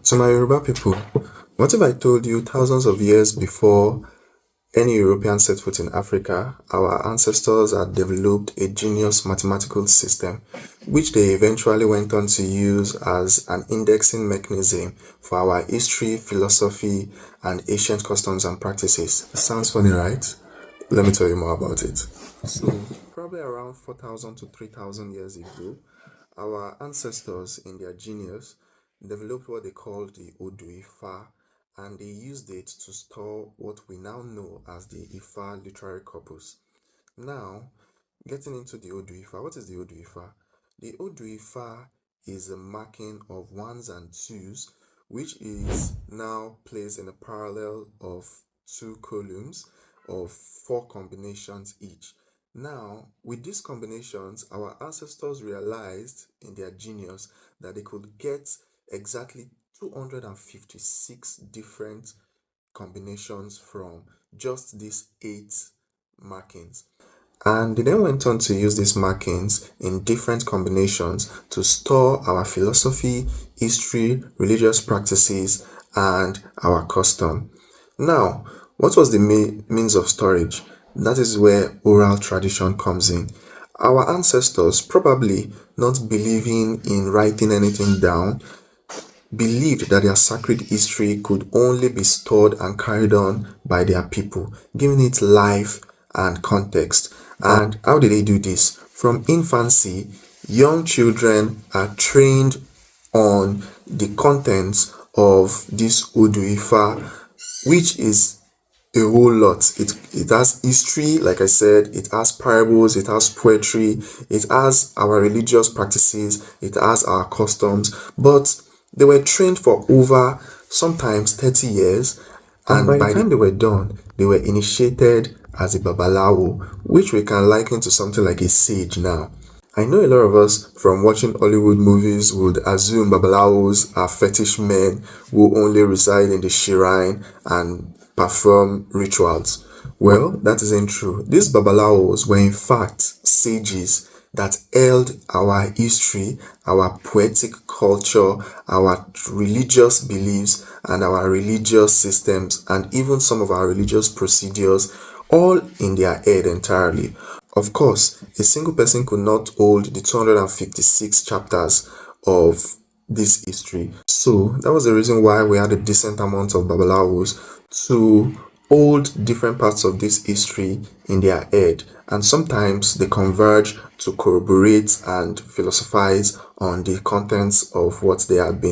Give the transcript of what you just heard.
To my Yoruba people, what if I told you thousands of years before any European set foot in Africa, our ancestors had developed a genius mathematical system, which they eventually went on to use as an indexing mechanism for our history, philosophy, and ancient customs and practices? Sounds funny, right? Let me tell you more about it. So, probably around 4,000 to 3,000 years ago, our ancestors, in their genius, developed what they called the Odù Ifá, and they used it to store what we now know as the Ifá literary corpus. Now, getting into the Odù Ifá, what is the Odù Ifá? The Odù Ifá is a marking of ones and twos, which is now placed in a parallel of two columns of four combinations each. Now, with these combinations, our ancestors realized in their genius that they could get exactly 256 different combinations from just these eight markings. And they then went on to use these markings in different combinations to store our philosophy, history, religious practices, and our custom. Now, what was the means of storage? That is where oral tradition comes in. Our ancestors, probably not believing in writing anything down, believed that their sacred history could only be stored and carried on by their people, giving it life and context. And how did they do this? From infancy, young children are trained on the contents of this Odù Ifá, which is a whole lot. It has history, like I said, it has parables, it has poetry, it has our religious practices, it has our customs, but they were trained for over sometimes 30 years, and by the time they were done, they were initiated as a babalawo, which we can liken to something like a sage now. I know a lot of us from watching Hollywood movies would assume babalawos are fetish men who only reside in the shrine and perform rituals. Well, that isn't true. These babalawos were in fact sages that held our history, our poetic culture, our religious beliefs, and our religious systems, and even some of our religious procedures all in their head entirely. Of course, a single person could not hold the 256 chapters of this history. So that was the reason why we had a decent amount of babalawos to hold different parts of this history in their head, and sometimes they converge to corroborate and philosophize on the contents of what they had been